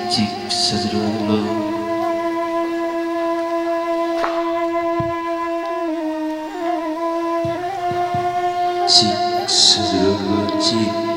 cicik sederolo cik sederolo cik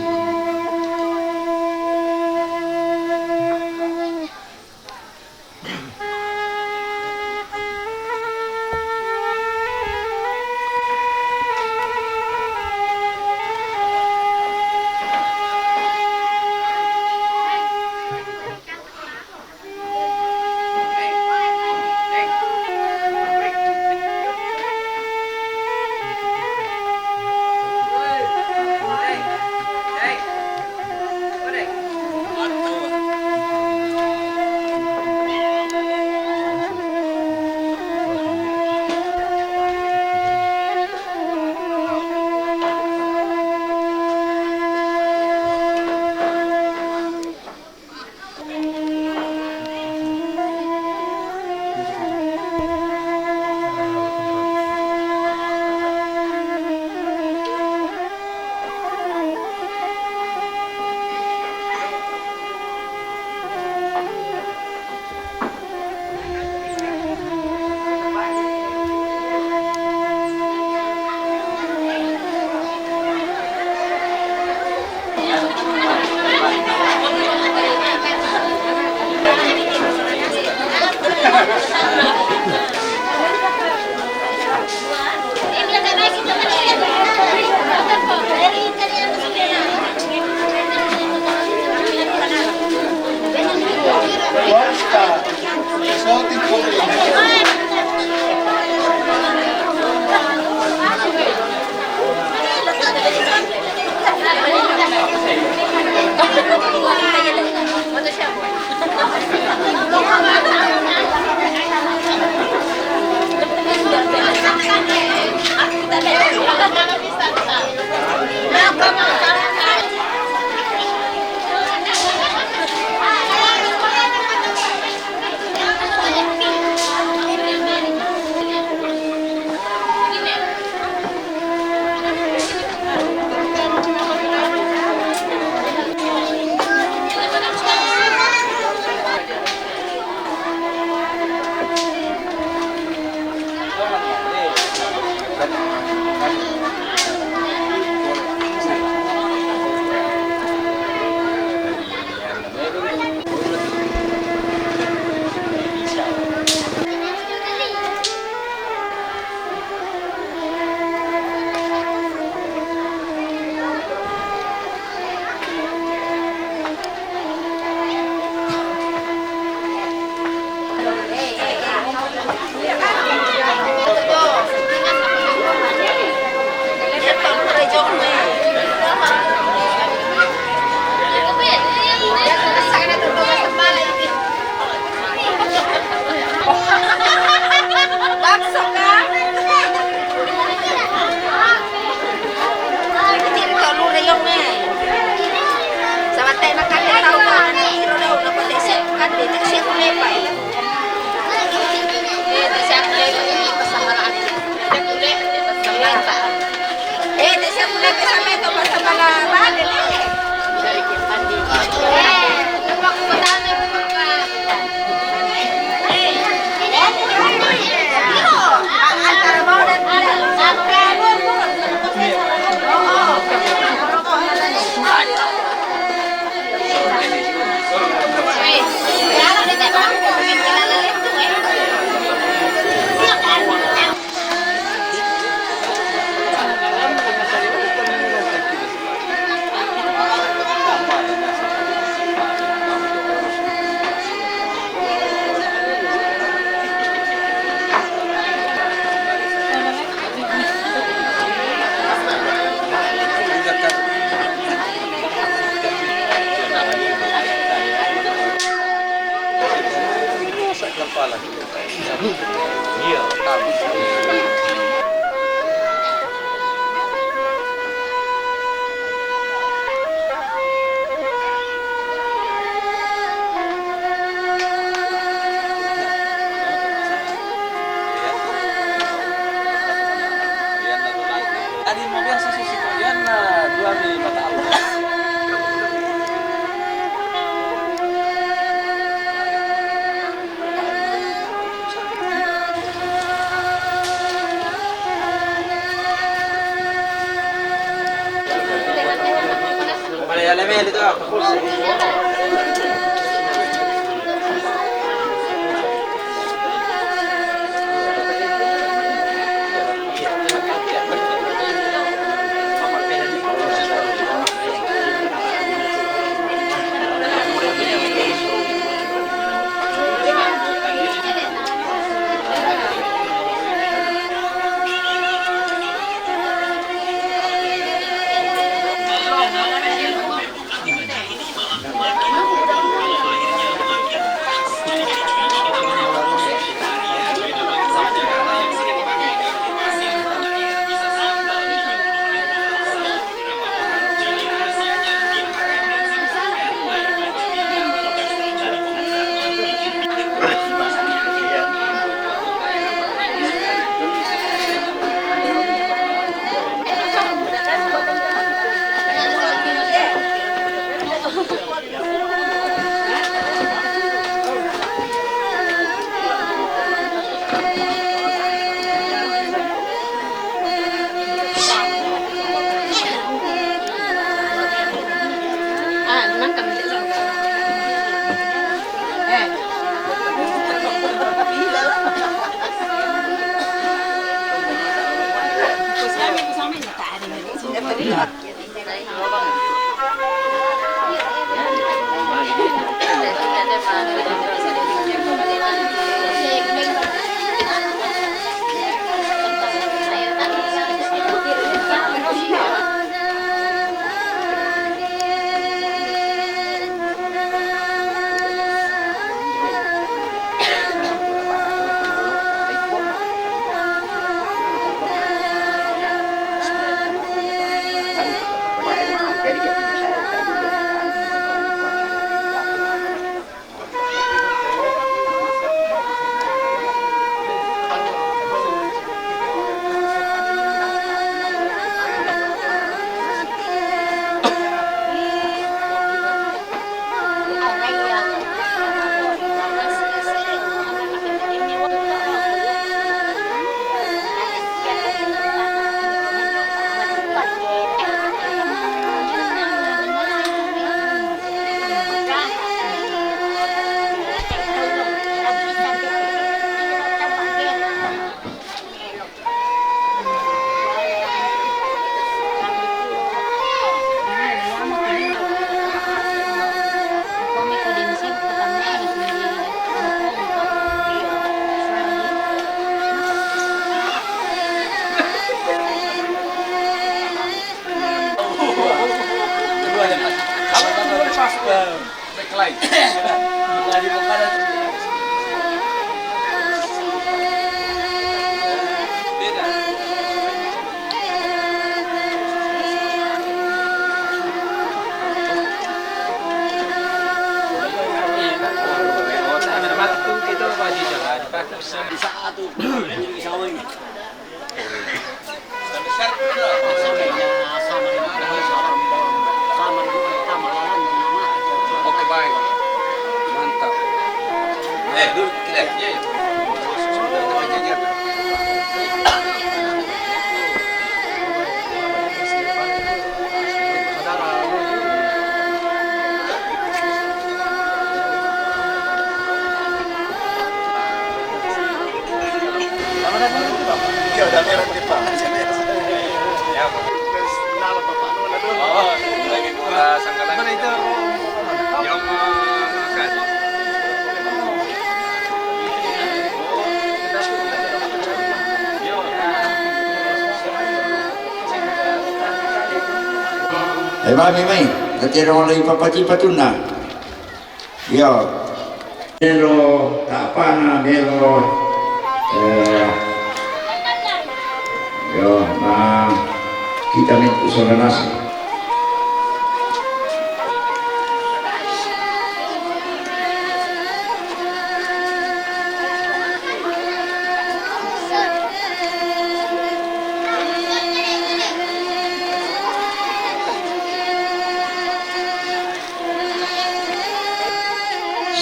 le mele itu apa kursi. Oke baik, mantap. Dulu kita Iya, udah merah kita. ya. Oh, lagi pula sangkalan. Mana itu? Yang makan. Mami, natira lagi papati-patuna. Yo. Melo, tapana, melo. Yo, nah, kita minta soal nasi.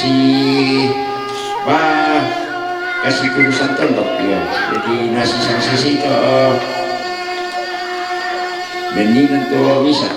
Si Pak kasih kurusan tondok ya, jadi nasi sanksi itu mendingan tuh bisa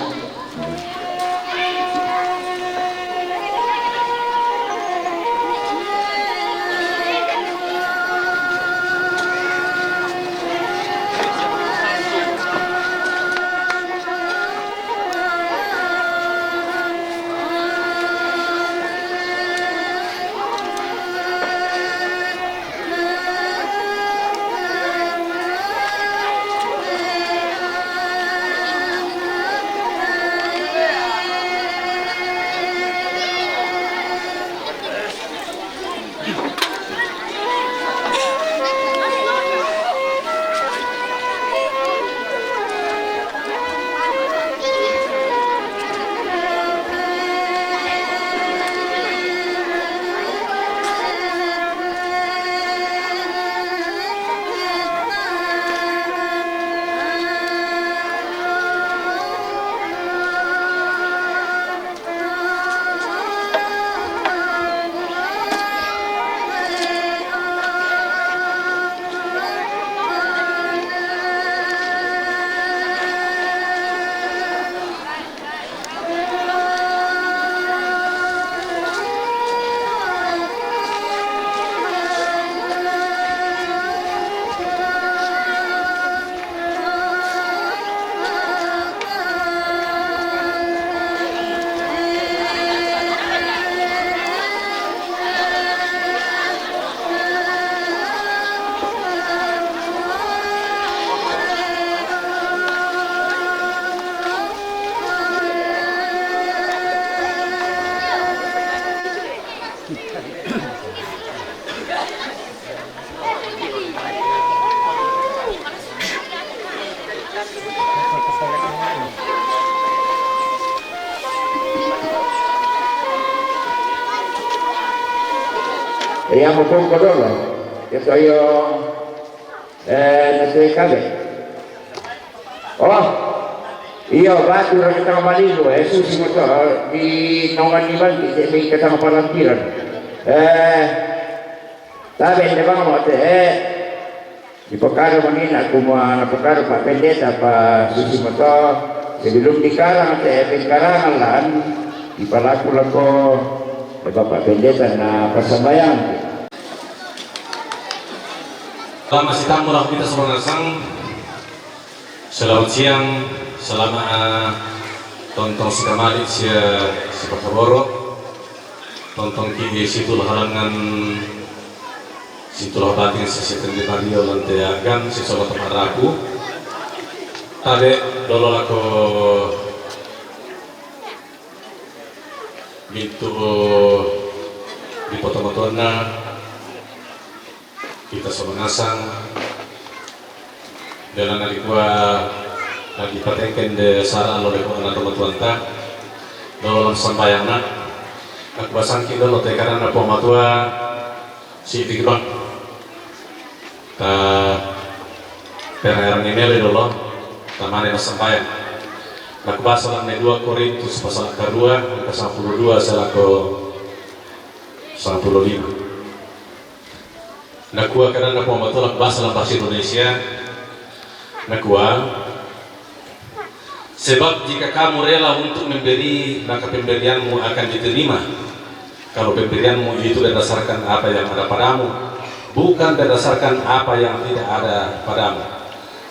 Iya mo pong ko dolo. Ito yung natuikabe. Oh, iyo, batu ra kita maligo. Jesus mo to, di nongan ni bang, di kita mapalampiran. Sabi, di ba mo, di pagkara mo nina, kumuha na pagkara pa pendeta pa susi mo to, sebelum dikarang, pengkarangan lan, ipalaku lang ko, Bapak pendeta na persembahyang. Masih tamu lah kita semua nasang. Selamat siang, selamat tonton sekamari si Pakaboro, tonton kini situl halangan, situl batin si setendi Mario lantai agan si sobat temaraku. Tade dolo lako bintu di foto-fotonya kita sama nasang dalam hari gua lagi patengken de sara lo de kona teman-teman ta dalam sambayangna aku basang kita lo te karena pematua si tigrang ta perayaan ini dulu tamane mas sambayang aku bahas dalam 2 Korintus pasal kedua pasal 12 salako 15. Nakua karena pematuran bahasa Indonesia. Nakua sebab jika kamu rela untuk memberi, maka pemberianmu akan diterima. Kalau pemberianmu itu berdasarkan apa yang ada padamu, bukan berdasarkan apa yang tidak ada padamu.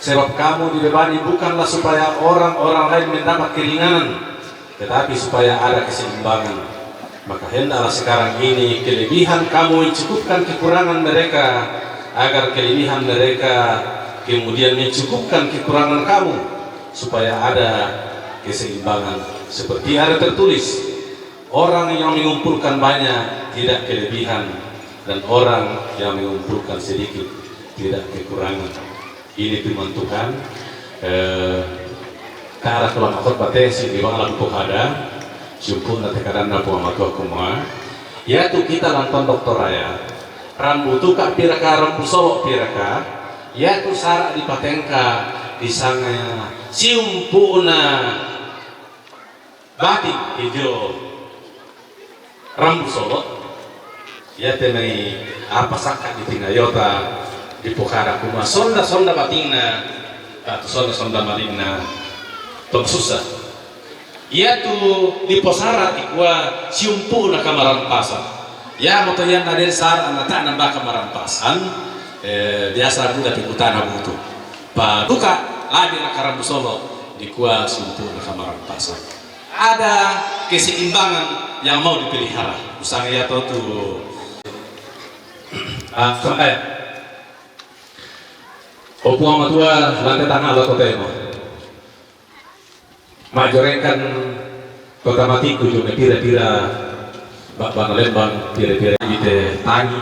Sebab kamu dibebani bukanlah supaya orang-orang lain mendapat keringanan, tetapi supaya ada keseimbangan. Maka hendaklah sekarang ini kelebihan kamu mencukupkan kekurangan mereka, agar kelebihan mereka kemudian mencukupkan kekurangan kamu, supaya ada keseimbangan. Seperti ada tertulis, orang yang mengumpulkan banyak tidak kelebihan, dan orang yang mengumpulkan sedikit tidak kekurangan. Ini firman Tuhan. Ke arah tulang khotbah tesi di bawah lampu ada. Syukur nanti kadang napu amatua kumua, yaitu kita nonton dokter raya, rambut kak piraka rambut solok piraka, yaitu sarak di patengka di sana siumpuna batik hijau rambut solok, ya tenai apa sakat di tingayota di pokara kumua sonda batina atau sonda malina tom susah. Ia tu di posara ikwa siumpu na kamarampasan. Ya motoyan na din sar anata nambah kamarampasan. Biasa budak ikutan abu tu. Pa duka labi na karambu solo ikwa siumpu na kamarampasan. Ada keseimbangan yang mau dipelihara. Usang ia tu Opu amatua lantai tanah lo temo. Majorekan kota matiku juga pira-pira bak lembang pira-pira ite tangi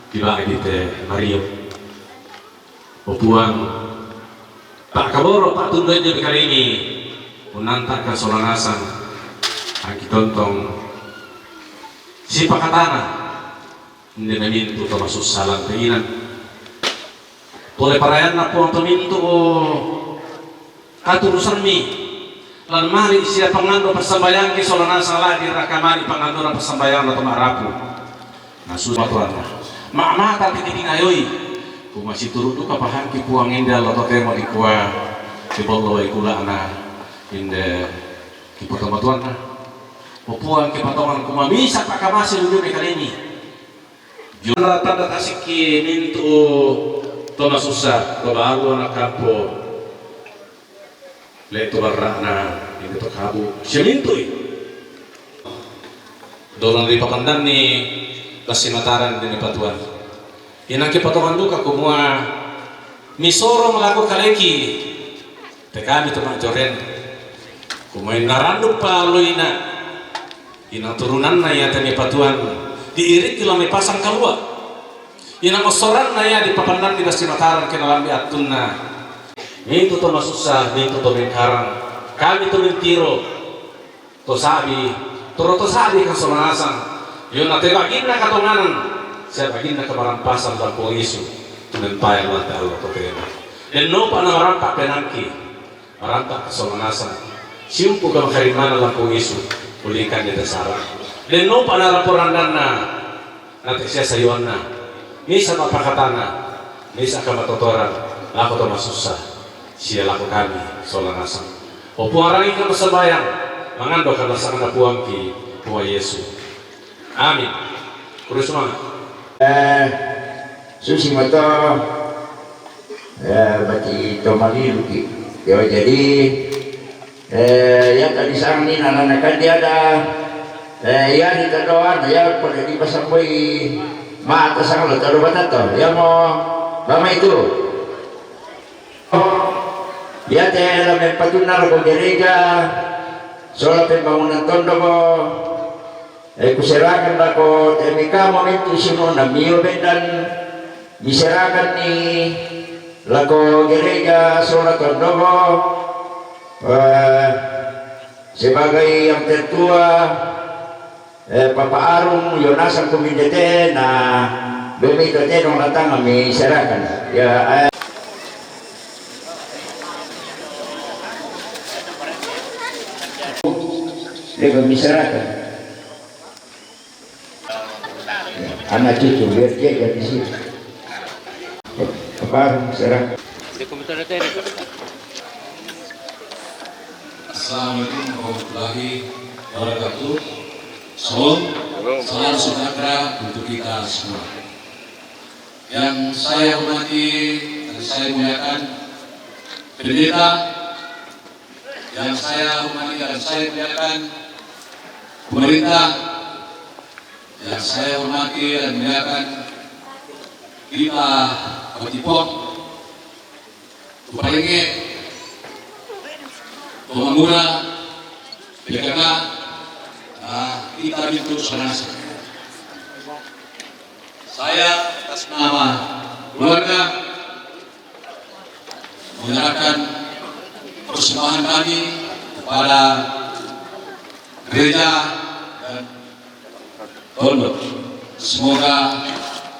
dibang ite Mario opuang Pak Kaboro Pak Tundoi juga kali ini menantakan solangasan aki tontong si pakatana hindi namintu termasuk salang keinginan boleh parayan na po ang paminto o katurusan mi lan mari siya pangando persembahyang ki solana salah di rakamari pangando na persembahyang na tumarapu nasumat wana mata tikiting ayoy kung masih turut ka pahang ki puang inda lo temo di kuwa ki bollo ay kula na inde ki potomatuan na puang ki patongan kumamisa pa kamasi lubi kali ini jumlah tanda tasik ki mintu tona susah babago na kampo leto barana ini to kabu simintoy dolang di pakandan ni pasimataran din ni patuan inang kipatongan duka kumua misoro malago kaleki tekami to majoren kumain naranduk paloy na inang turunan na yata ni patuan diirit kilo may pasang kalwa inang osoran na ya di papandan ni pasimataran kinalambi atun na itu to masusah, itu to mengkarang, kami to mentiro, to sabi kan somanasang, yun na tebagin na katonganan, saya baginda kemarampasan Lampung Isu menempayang lantai Allah Totema dan no pana marampak penangki marampak kesolanasan simpu kang harimana Lampung Isu pulihkan di dasara dan no pana laporan dana nanti saya sayuanna misa mapakatana misa kamatotoran laku to masusah sia laku kami solanasan opuarangi ka masabayang mangando ka lasana puangki puwa Yesu amin kurus semangat susi moto bati tomalilu ki yo jadi ya tadi sang ni nanakan dia ada ya di terdoan ya pada di pasang boy ma atas sang lo taruh batato ya mau mama itu ya teh dalam patunar ko gereja soal pembangunan tondo ko kuserakan bako temika momentu sino na mio dan diserakan ni lako gereja soal tondo ko sebagai yang tertua Papa Arung Yonasan Kumindete na bumi tete dong datang kami serahkan ya kami serahkan anak cucu lihat dia di sini Papa Arung serahkan. Assalamualaikum warahmatullahi wabarakatuh. Salam sejahtera untuk kita semua. Yang saya hormati dan saya muliakan pendeta, yang saya hormati dan saya muliakan pemerintah, yang saya hormati dan muliakan kita Batipok, Kupalenge, Pemangura, PKK, kita itu sanasa. Saya atas nama keluarga menyerahkan persembahan kami kepada gereja dan pondok. Semoga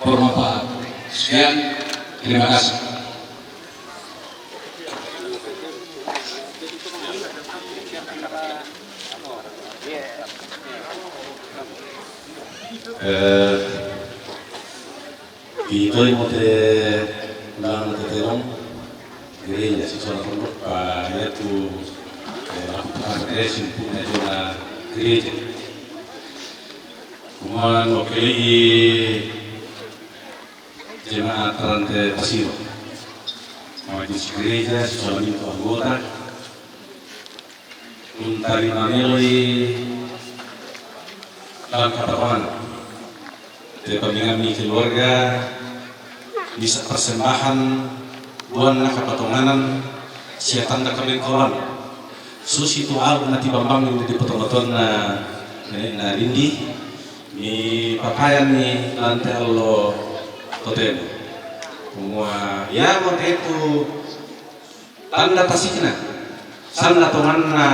bermanfaat. Sekian, terima kasih. Ito yung mote lang nateterong gereja si soal pondok pa yaitu aku pagkasin po na ito na gereja kuman wakili jemaat Rantai Pasiro maju si gereja si soal itu anggota untari naneloi dalam katapan kami keluarga bisa persembahan buan na kapatunganan siya tanda kami kawan susi itu alu nanti bambang yang di potong-potong na rindi ni papayan ni lantai Allah totem semua ya waktu itu tanda tasikna sana tongan na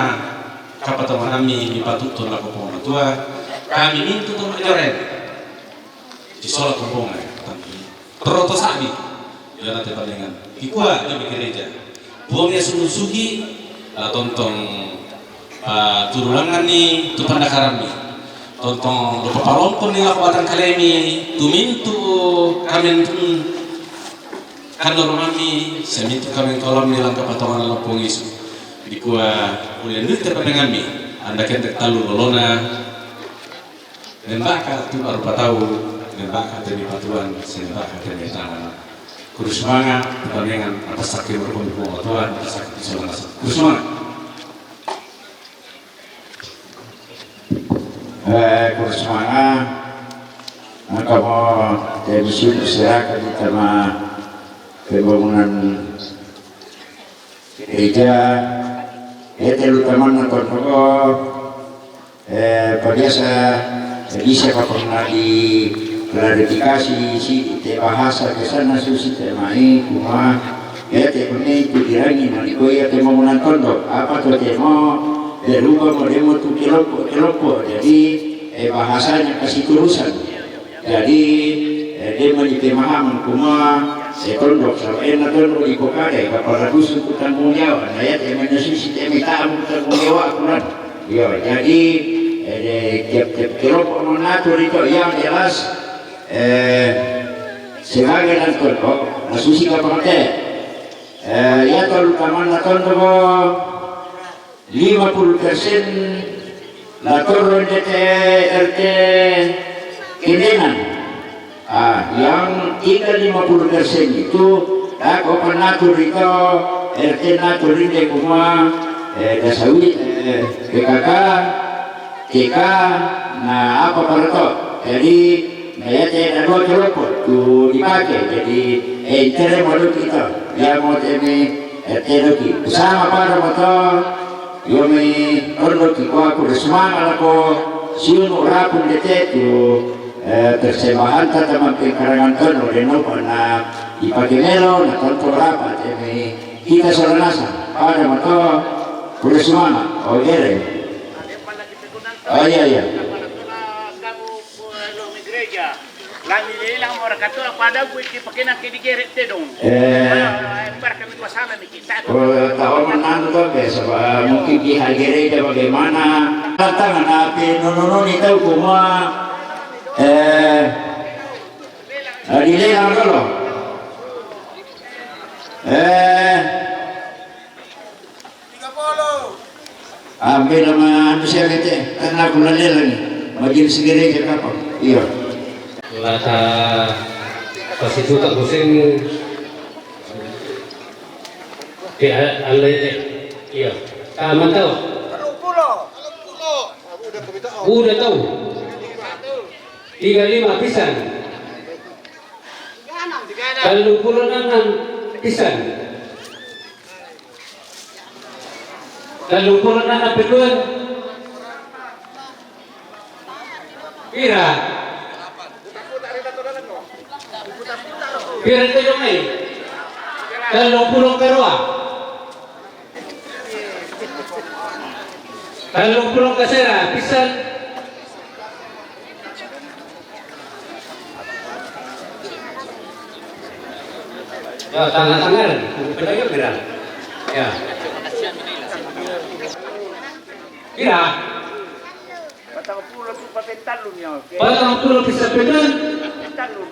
kapatungan kami ni patutun laku pengatua kami mintu tuh majoren di sholat kumpulnya terotos sabi ya nanti palingan kikua di gereja buangnya sugi tontong turulangan nih tu pandakarami tontong lupa palompon nih lakuatan kalemi tumintu kamen kantor mami semintu kamen kolam nih langkah patongan Lampung Isu kikua ulian duit terpadengan mi anda kentek talu lolona nembaka tu baru tahu nembaka dari batuan nembaka dari tangan kurus semangat pertandingan atas sakit berkumpul batuan atas sakit semangat kurus semangat kurus semangat maka mau jadi usaha kita mah pembangunan gereja terutama nonton biasa jadi siapa pernah di klarifikasi si bahasa ke sana susi temai kuma ya temai itu dirangi naliko ya pembangunan pondok apa tuh temo berubah modemo tuh kelompok jadi bahasanya kasih turusan jadi dia pemahaman kuma tondok sampai na tondok iko kade kapal dusun ku tanggung jawab nah ya temen susi temen tamu tanggung jawab kunan yo jadi tiap-tiap kelompok mengatur itu yang jelas sebagai dan tondok na susi kapal teh ya tol taman na tondok 50% la turun RT Kindenan. Yang tinggal 50% itu aku penatur itu RT natur ini kuma dasawit PKK TK nah apa itu jadi saya tidak mau celopot tu dipakai jadi internet modul kita yang mau ini RT lagi bersama para motor yomi perlu aku semangat aku siun rapun detek tu persembahan tataman pengkarangan tono reno na ipakimelo na tonto rapat kita soranasa pada motor kuda semangat oh iya Lami lang mo rakato pada gue pakai nak digeret dong. Bar kami dua sama kita. Tahu menang tuh biasa mungkin di gereja bagaimana tantangan api nono itu kuma dilelang dulu. Ambil nama manusia gitu, karena aku lelang nih, majelis gereja kapan? Iya. Lata prostituta pusing di alai iya taman tahu udah tahu 35 pisan kalau 36 pisan kalau 36 peluang kira Biar itu dong nih. Kalau pulang ke Roa. Kalau pulang ke Sera, bisa. Ya, tangan-tangan. Pedagang kira. Ya. Kira. Patang pulau tu papentalun ya. Patang pulau bisa pedan. Pentalun.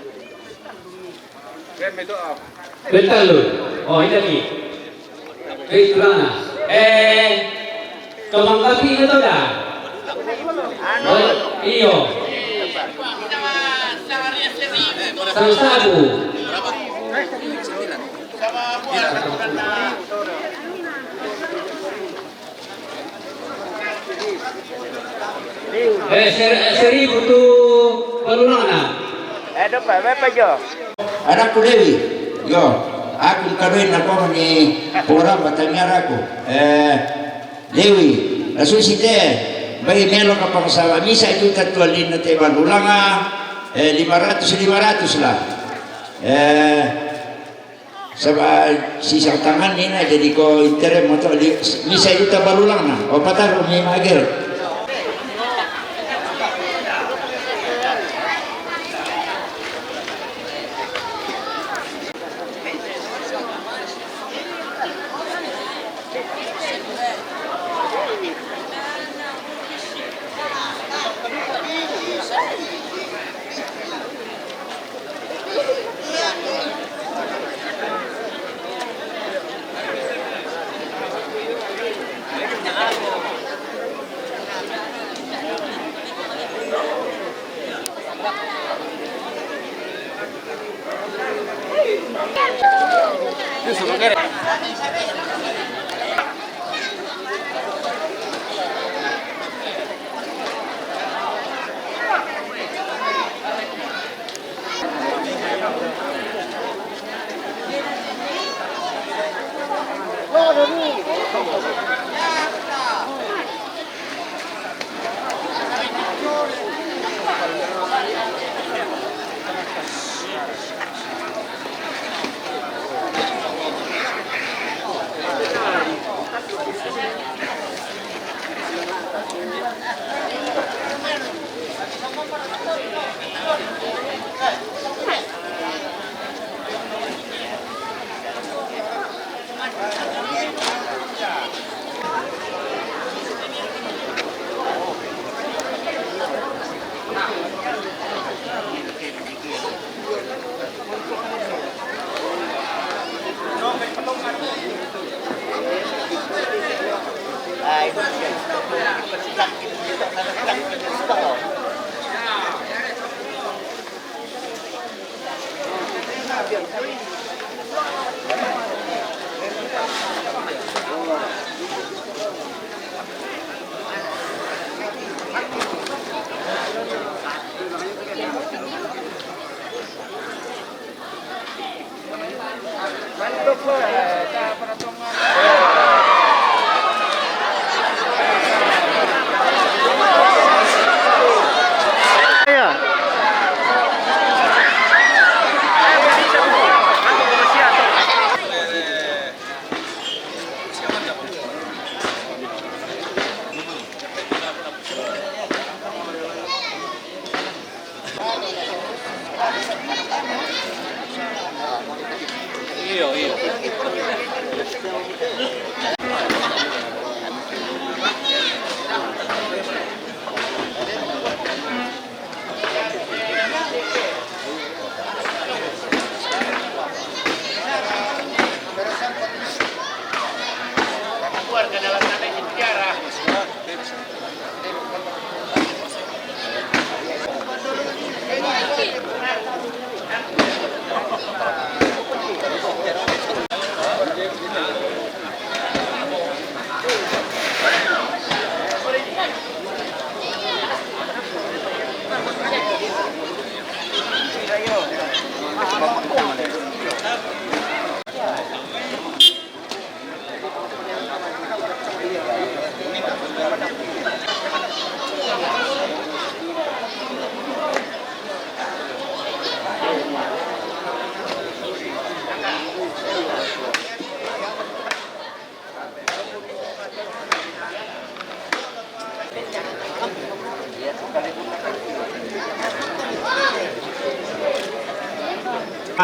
Bentar lu. Oh ini lagi. Itu mana? Kembang kaki itu dah. Oh iyo. Sang sabu. Seribu tu balunana. Dapat berapa jo? Anakku Dewi, yo, aku kawin ako ni orang Batangara aku. Dewi, asusi teh, bagi melo kapag sa misa itu tatualin na te balulanga, 500 lah. Sabay sisang tangan ni na jadi ko internet mo to misa itu balulang na. O patar may magir.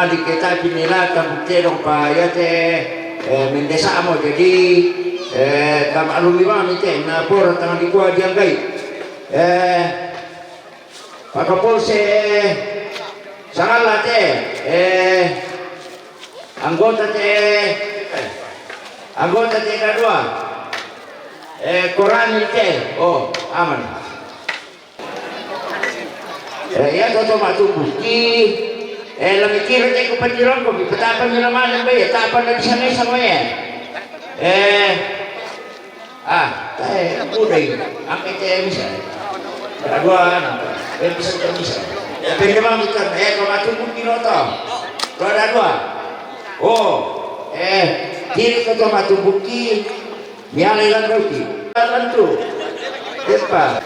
Di kita pinila tambutero pa yate mendesa mo jadi tam alumima mite na por tang di gua dianggai pakapol se sangala te anggota te kedua Quran mite oh aman ya toto matu bukti lamikiro tayo ko panjiron ko, ipatapan nyo naman ang bayan, tapan na siya na isang mayan. Tayo, uday, ang kaya misa. Karaguan, bisa ka misa. Pero naman ito, kung matubog pinoto, karaguan. Dili ko ito matubog ki, miyalay lang daw ki. Alam to, diba?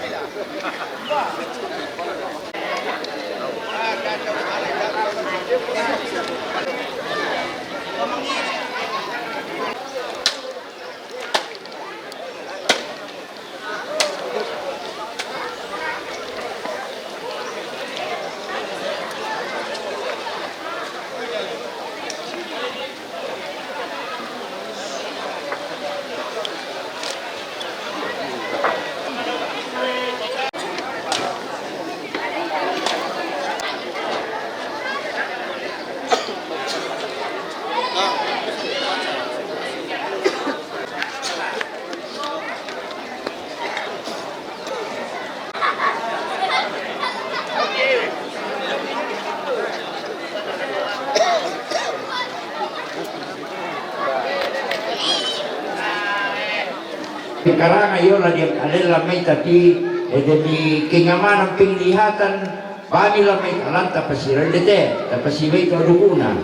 Karena ngayon na diyan alila may tati demi kingaman ang pinglihatan bani la may alam tapasiran dete tapasiway to duguna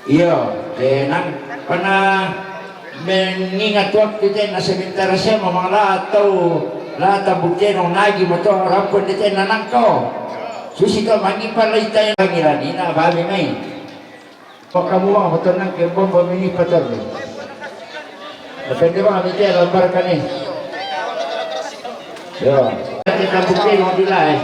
iyo nang pana mengingat waktu dete na sementara siya mga lahat ang bukti nung nagi mo to rapon dete nanang ko susi ka mangipalay tayo langilan ina babi may pakamuha mo to nang kebombo mini pator depende bang nanti lambar kan nih. Yo, kita bukti mau dilai.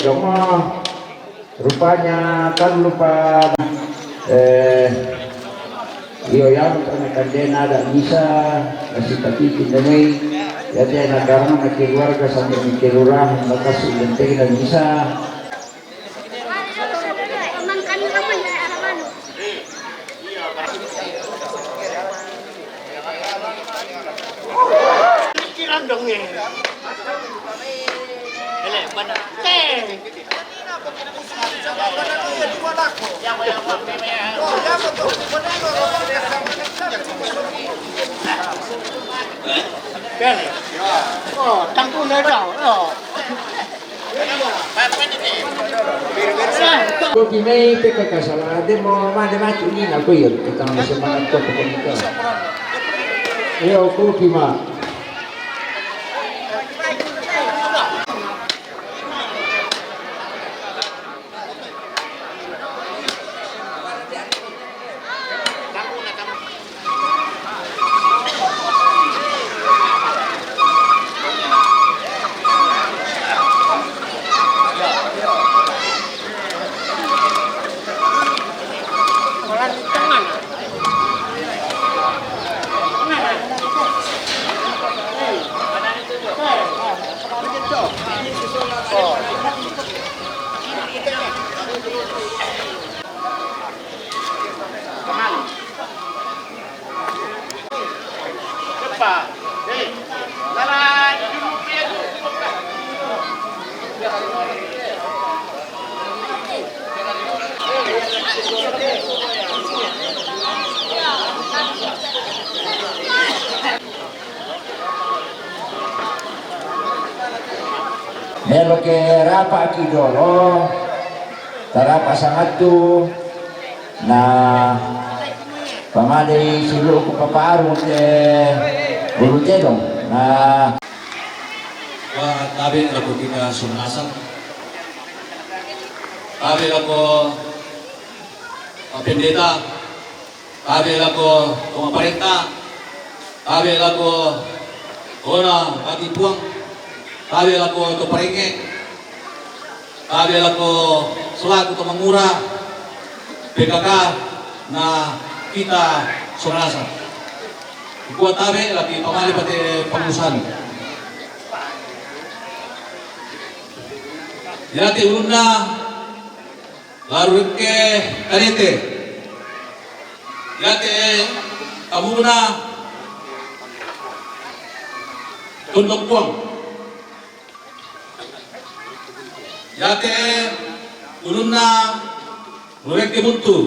Cuma rupanya kan lupa yang kandena ada bisa masih tapi kita nih. Jadi negara nak keluarga sampai mikir orang bakas lenting dan bisa. lang dong eh. Ele, mana? Oh, tangku nerau. Oh. Kopi may pagkakasala, di mo mati-mati ako yun. Kita mo sa mga ito pagkakita. Ayaw, kopi ma. Melo ke rapa ki dolo, tarapa sangat tu na pamadai silu ko paparu bulu tedong na tabi ako kita sumasan. Tabi ako pendeta. Tabi ako pemerintah. Tabi ako katipuang. Tabi ako to parenge. Tabi ako selaku to mangura PKK na kita sumasan. Ikuat tabi lagi pamali pati pengusahan. Yati ulunna laru ke karete. Yati kamuna tundok puang. Yate ulunna luweke buntu.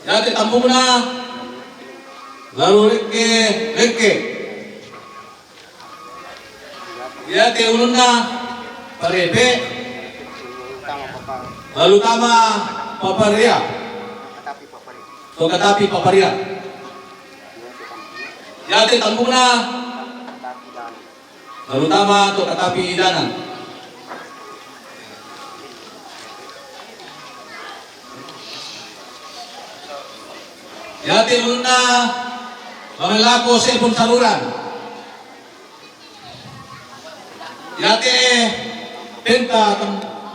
Yate tambungna lalu leke. Yate ulunna parepe lalu tama paparia. So katapi paparia. Yate tambungna lalu tama to katapi idanan. Yati ulna mamelako sepon saluran. Yati tenta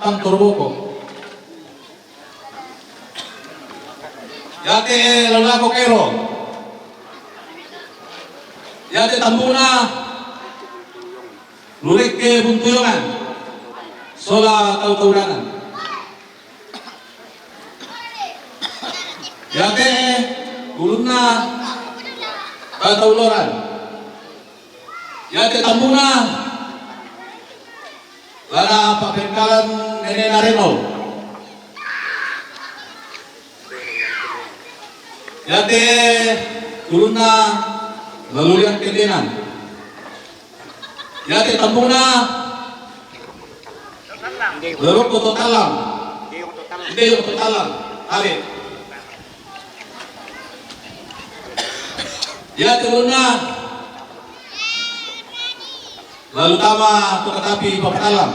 tang turboko. Yati lalako kero. Yati tambuna lurik ke buntuyongan. Sola tautauranan. Yati ulunna katauloran. Yate tambuna lana papengkalan nene nareno. Yate ulunna lalulian kendenan. Yate tambuna lerok totalang. Ndeyong totalang. Ale. Ya turunna lalu tama to katapi papatalam.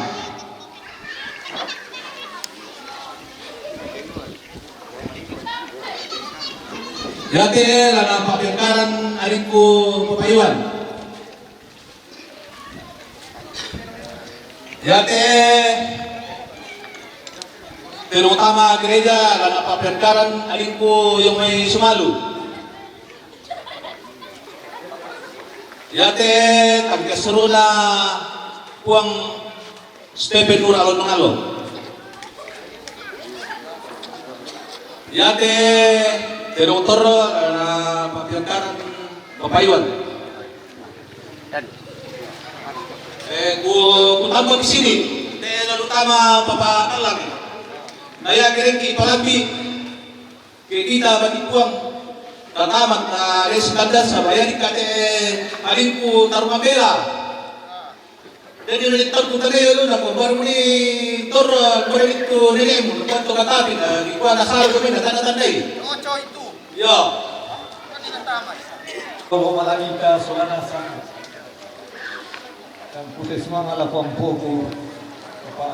Yate lana papengkaran arinku papayuan. Yate terutama gereja lana papengkaran arinku yung may sumalu. Yate tagkasuro na puang Stephen Ura alon ng alon. Yate terutoro na papiyangkaran papayuan. Dan ku tambah di sini. Lalu tama Papa Alang. Naya kerengki palambi. Kita bagi puang tatamat na reskandan sa bayan kate alinku tarumabela. Jadi nalitan ko tagay na ko baru ni tor morelit ko nilemo kanto katabi na ikuan asar ko na tanda-tandai. Ocho itu. Ya. Kanina tama. Kalau malangita solana sana, yang putih semua ngalah pampuku, apa?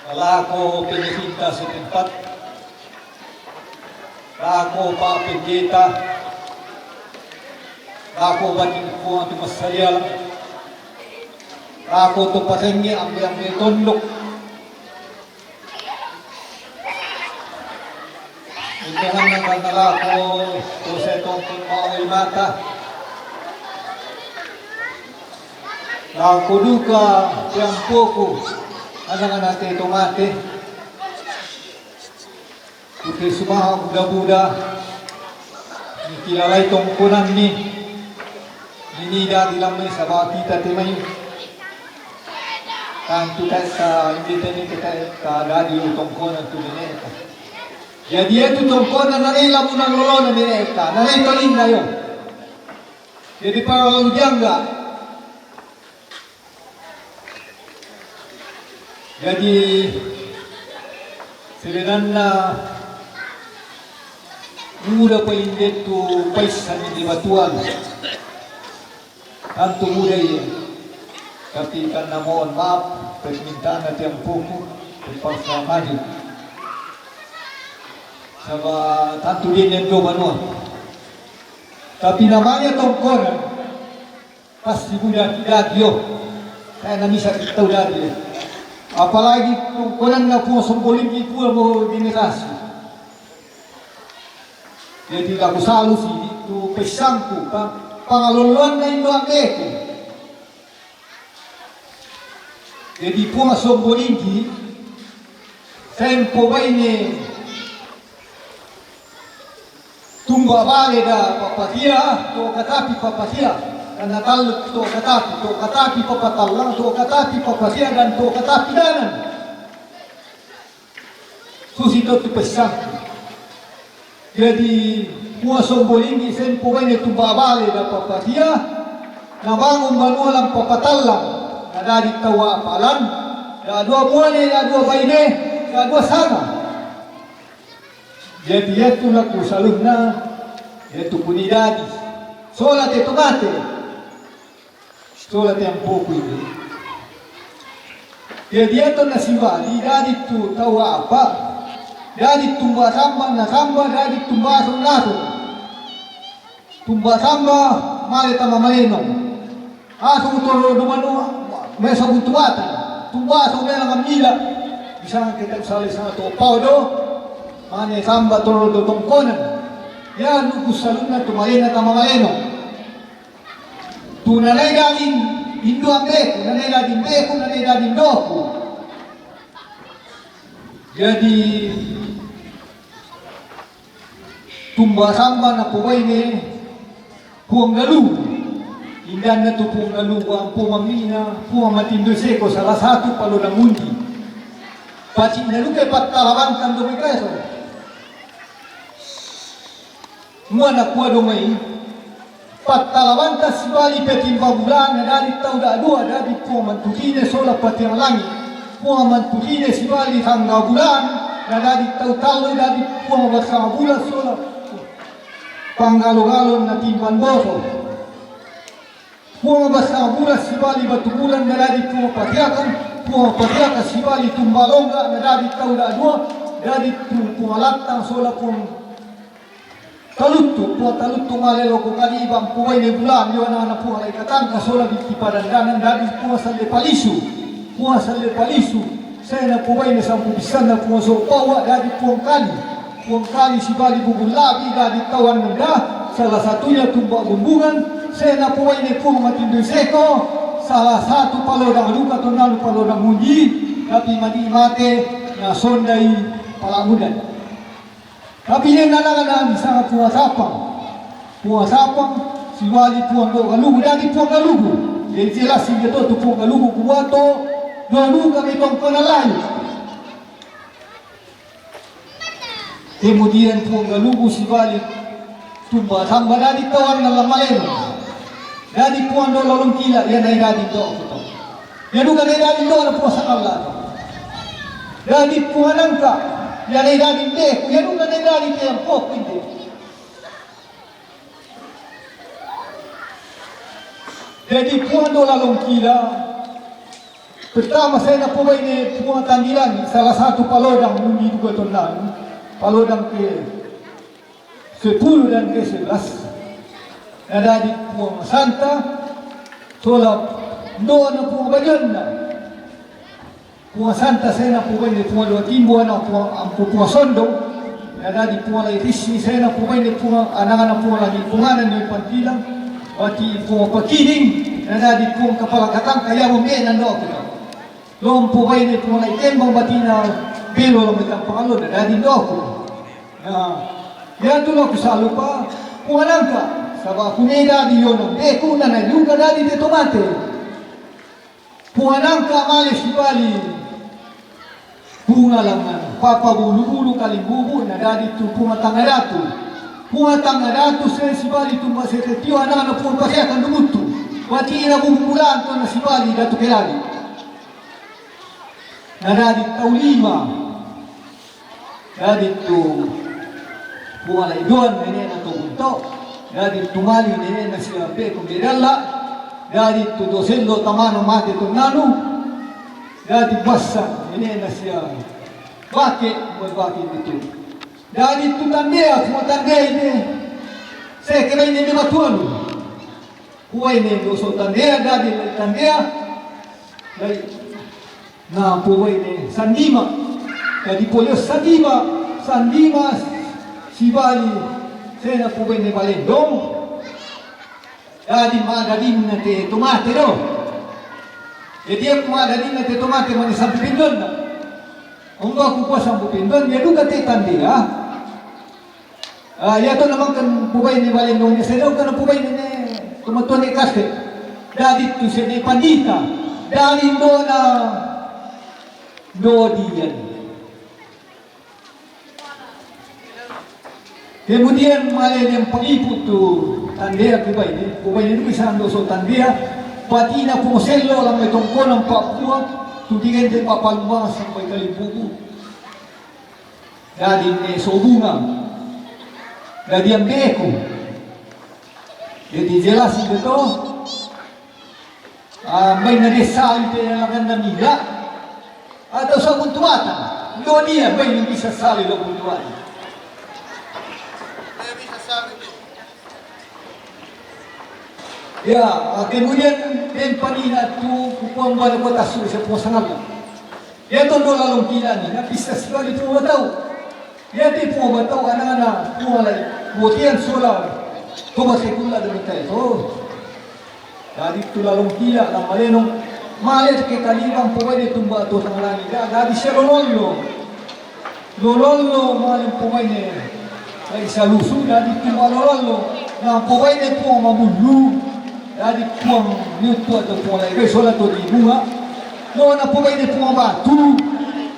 Kalau aku penyinta setempat, aku pakai kita, aku batin kuat tu masayal, aku tu pasengi ambil tondok. Jangan nangkala ko to sa itong pagmaway mata. Nangkuduka tiyampo ko. Anang natin itong ate. Iti sumaha buda-buda. Ikilalay itong kunan ni. Dinida dilamay sa bakita timay. Tanto tayo sa hindi tayo kita radio itong kunan tulineta. Jadi itu tongkol na nanila mo ng lolo na mineka, nanay paling na yun. Jadi para ludyang ga. Jadi silinan na muda pa hindi to paisan ni batuan. Tanto muda yun. Tapi kan na mohon maaf, permintaan na tiyang puko, ipagsamadi. Sama tanto din yang do banua. Tapi namanya tongkonan pasti budak radio. Kaya na bisa kita udah dia. Apalagi tongkonan na po simbolik itu mo generasi. Jadi aku selalu sih itu pesangku pangaluluan na indo aku. Jadi po simbolik tempo ba ini tumba vale da papatia to katapi papatia karena taluk to katapi papatallang to katapi papatia dan to katapi danan susito tu pesan jadi puaso bolingi sempo bane tumba vale da papatia na bangun banualang papatallang na dari tawa palan da dua muane da dua baine da dua sana. Jadi itu laku salunna itu comunidade. Sola te tomate. Sola te un poco ini. Jadi itu nasibali dari tu tahu apa? Dari tumba samba na samba dari tumba sonatu. Tumba samba male tama maleno. Aso utoro dumano mesa butuatan. Tumba so mela ngamila. Bisa kita usali sana to paudo. Mane samba toro do tongkonan. Ya nuku saluna tumalena tamamaleno. Tu nanay galing Indo ambeku, nanay galing beku, nanay galing doku. Jadi tumba samba na puway ni puang galu. Indan na tu puang galu ang pumamina, pumamatindoi seko salah satu palo ng mundi. Pacik na luke patalaban kan do kaso. Muana kuwa domai patalaban tas bali petimba bulan dari tau da dua dari puaman tuhine sola patiang langit puaman tuhine sibali tangga bulan dari tau tau dari puaman bersama bulan sola panggalo-galon na timban boso puaman bersama bulan sibali batu bulan dari puaman patiakan sibali tumbalongga dari tau da dua dari puaman latang sola puaman talutu malelo ko kalibang puway ni bulan yo na po ay katang kasola biti padandanan dari puwa sa lepalisu saya na puway na sampu bisan na puwa so pawa dari puwang kali si bali bubulabi dari kawan nanda salah satunya tumbak bumbungan saya na puway ni puwang matindoi seko salah satu palodang luka tonalu palodang munji tapi mati mate na sondai palamudan. Tapi yang nalaga na bisa puasapang si wali puang do galugu dadi puang galugu. Jadi jelas dia tu puang galugu kuato galugu kami tongkona lain. Kemudian puang galugu si wali tumba samba dadi tawar na lamalen. Dadi puang do lolong kila ya nai dadi do. Ya duga nai dadi do na puasa Allah. Dadi puang nangka ya nai dadi de ya duga nai dadi tempo pinte. Jadi puang do lalong kila. Pertama saya nak pawai ni puang tandiran salah satu palodang muni juga tonan. Palodang ke 10 dan ke 11. Ada di puang Santa. Sola do na puang Bajanda. Puang Santa saya nak pawai ni puang Dua Timbu na puang Sondo. Ada di puang Laitisi saya nak pawai ni puang anak-anak puang lagi punganan ni Pantilang. Wati puang Pakiring, ada di puang Kepala Katang kaya membenan do kita. Lom puang ini puang Laitembang batina belo lom kita pangalo ada di do ko. Nah, ya tu lo kusalu pa puang nangka. Sabab kuneda di yonong ku na juga ada di tomate. Puang nangka male sibali. Bunga langan, papa bulu-bulu kali bubu ada di tu puang Tangadatu. Puang Tangadatu saya sibali tu masih ketio anak-anak puang pasai akan dumutu. Wati ina bumbulan tu na sibali datu kelali. Nada di Taulima. Nada tu puang Laidon ini na tu bunto. Nada di Tumali ini na siya pe kumbedala. Nada di tu Dosendo Tamano mate tu nanu. Nada di Bassa ini na siya bake buat itu. Dari tu tandea, semua tandea ini. Saya kira ini lima tuan. Puai ini dosa tandea, dari tandea. Dari, nah puai ini Sandima. Dari polios Sandima, Sibali. Saya nak puai ini Balendong. Dari Magadin nanti tomate do. Jadi aku Magadin nanti tomate mana sampai pindon. Untuk aku kuasa sampai pindon, dia juga tandea. Ya tu naman kan pubay ni Balendong niya. Saya daw kan pubay ni tumatuan ni Kaste. Dadi tu siya ni Pandita. Dali do na do diyan. Kemudian malay yang pag-ipot tu tandea pubay ni. Pubay ni isang doso tandea. Pati na pumuselo lang may tungkol ng Papua. Tudigan din papalma sa may kalibubu. Dadi ni Sobunga. Dari yang beku, jadi jelas itu may nadesal itu yang akan namila atau sa buntuatan. Doon niya may yung bisa sali do buntuatan. Ya, kemudian panina tu kupuang balik kota su sa pusangal. Ya tu do lalong kila ni, napisa sekali tu tahu. Ya di puang batau anak-anak puang lagi. Kemudian solar, tomas sekula dengan itu. Dari tu lalong kila, nama lenong malet ke kalibang pawai di tumba tu tangalangi. Dari serololo, lololo malet pawai ni. Dari salusu dari tumba lololo, na pawai ni puang mamulu. Dari puang nyutu atau puang lagi solar tu di bunga. No na pawai ni puang batu.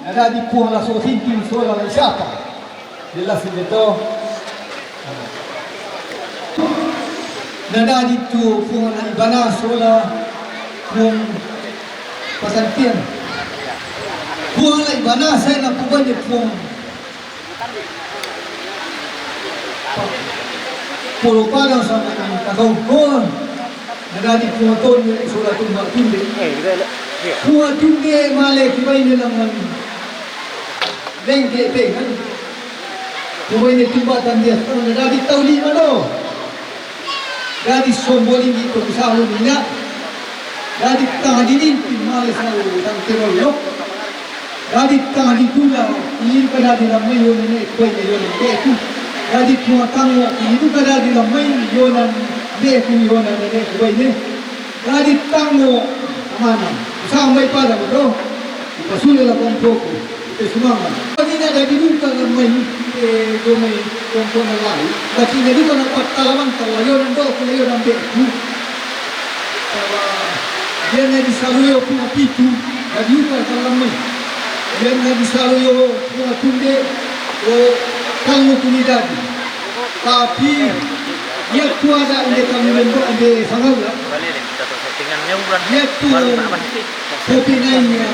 Dari puang laso hinting solar lagi siapa? Jelas itu. Nada itu puang ibana sola puang pasantian. Puang ibana saya nak puang ni puang pulau padang sama kami takau pun. Nada di puang ton sola tumba tunde. Puang tunde malek kibai ni lamang lengke kan. Puang ni tumba tandia nada di Taulima do. Dari sombolin itu bisa luminya, dari tangan ini malas lalu dan terolok, dari tangan itu lah ini kada di dalam main ini kau ini yonan beku, dari tua tangan itu kada di dalam main yonan beku yonan ini kau ini, dari tangan mana sampai pada betul, pasulah kompoko itu semua. Ini ada di muka dalam main ke domai tuan-tuan lain. Tapi jadi kan dapat talaman kalau yon ando kalau yon ambil itu. Dia nak disaluyo punya pitu, jadi udah talaman. Dia nak disaluyo punya tunde, kamu punya tadi. Tapi dia tu ada ande kamu lembut ande sangat lah. Dia tu kopi naiknya.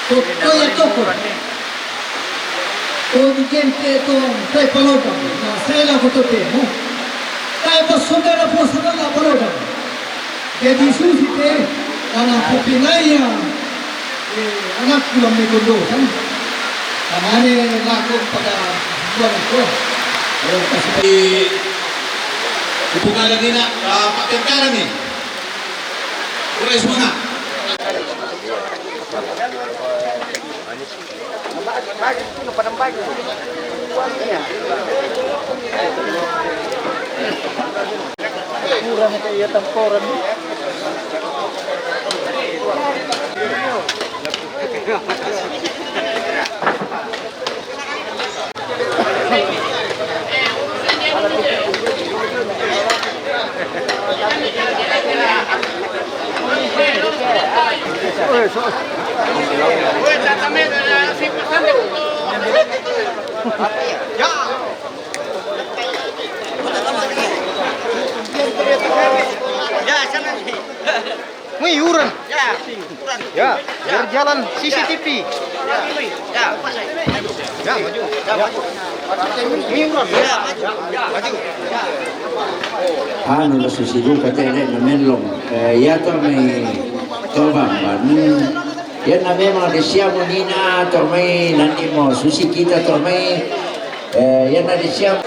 Toko ya toko. Oh gente to sai palota. Sai la foto te, no? Sai posondera posondera la palota. Jadi susi te anak kopi naiknya. Anak pulang mekondo kan. Kamane laku pada buat itu. Di hubungan lagi nak Pak Tengkara ni. Urai semua. Wih, uran. Ya, berjalan CCTV. Ya, maju. Wih, uran. Maju. Anu la susidu katene na menlong. Ya to may tobamban. Yan na memang desiamo nina to may nanti mo susi kita to may yan na desiamo.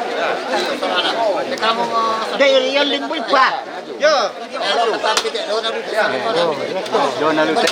Dari yang limpul pa. Ya. Zona Lute.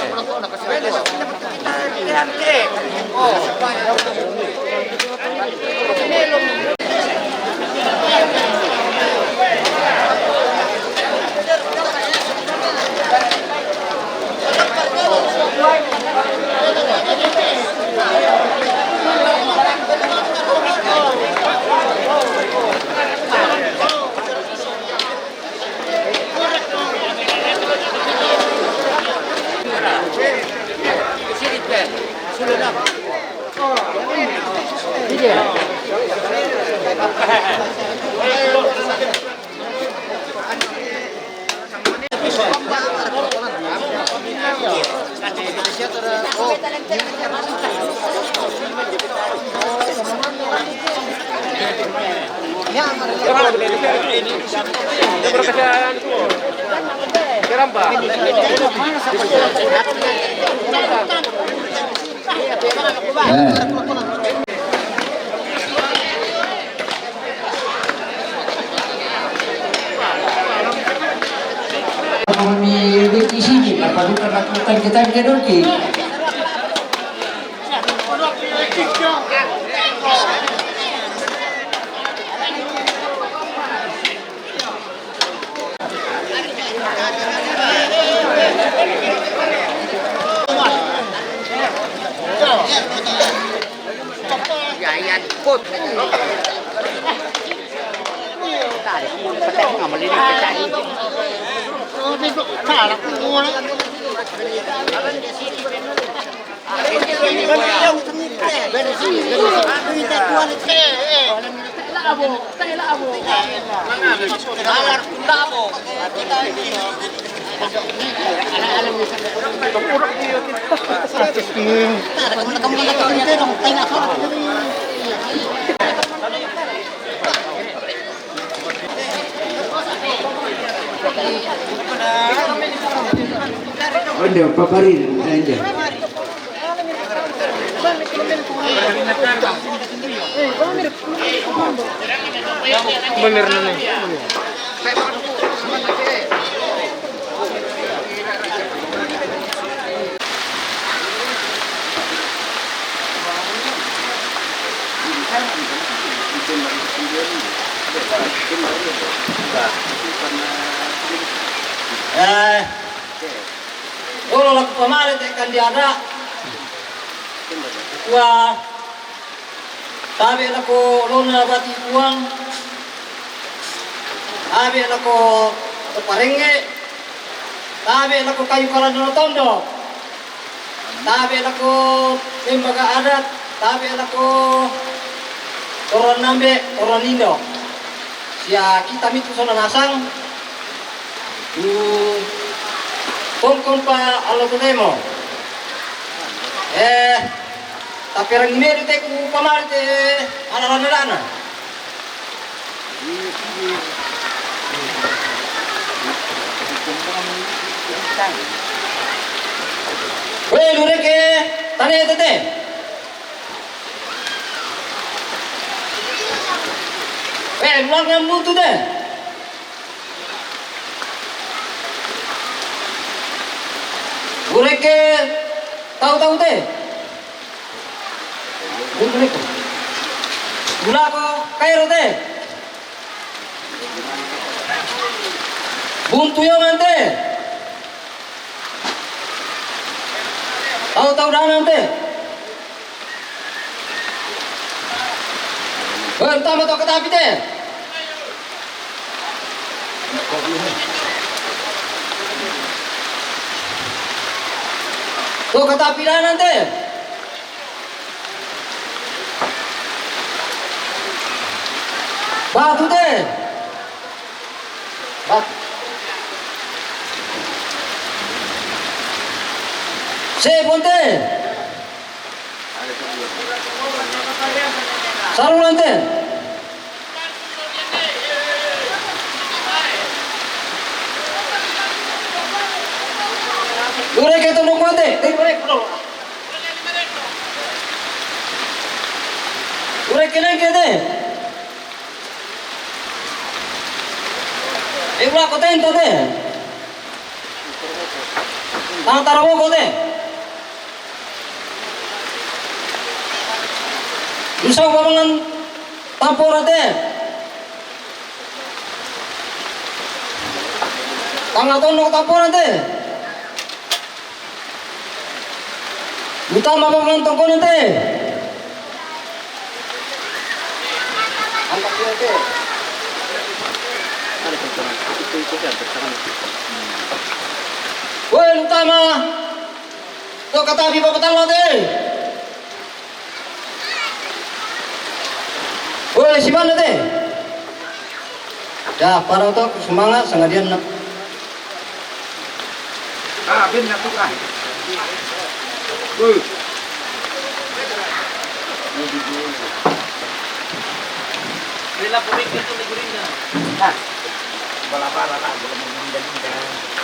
Kami di sini, apa bukan lakukan kita doki. Ada paparin aja. Bener nih. Kalau laku kemarin tekan dia ada, wah Tabi ako lona bati puang. Tabi ako parenge. Tabi ako kayu kalan na tondo. Tabi ako limbaga adat. Tabi ako toron nambe, toron lindo. Siya kita mitu sana nasang. Kongkong pa alo demo. Tapi orang ini itu ku pamar te anak-anak. Weh, lu ke tanya tete. Weh, luang yang butuh deh. Gureke tahu-tahu deh. Gureke. Gula ko kairo deh. Buntu yo mante. Tahu-tahu dah nanti. Entah betul kata api deh. Tuh kata api dah nanti. Batu deh. Batu. Ponte. Sarung nanti. Durek itu nunggu nanti. Durek kena kede. Ibu aku tento deh. Tang tarawo ko deh. Bisa bangun tampur ate. Tangga tono tampur ate. Buta bangun tongko ate. Angkat dia ate. Woi, utama. Tuh kata di bapak ate. Woi, si mana deh? Ya, para untuk semangat sengadian nak. Bin nak tukar. Bila pumikir tu negeri na. Bala-bala lah, belum mengindah-indah.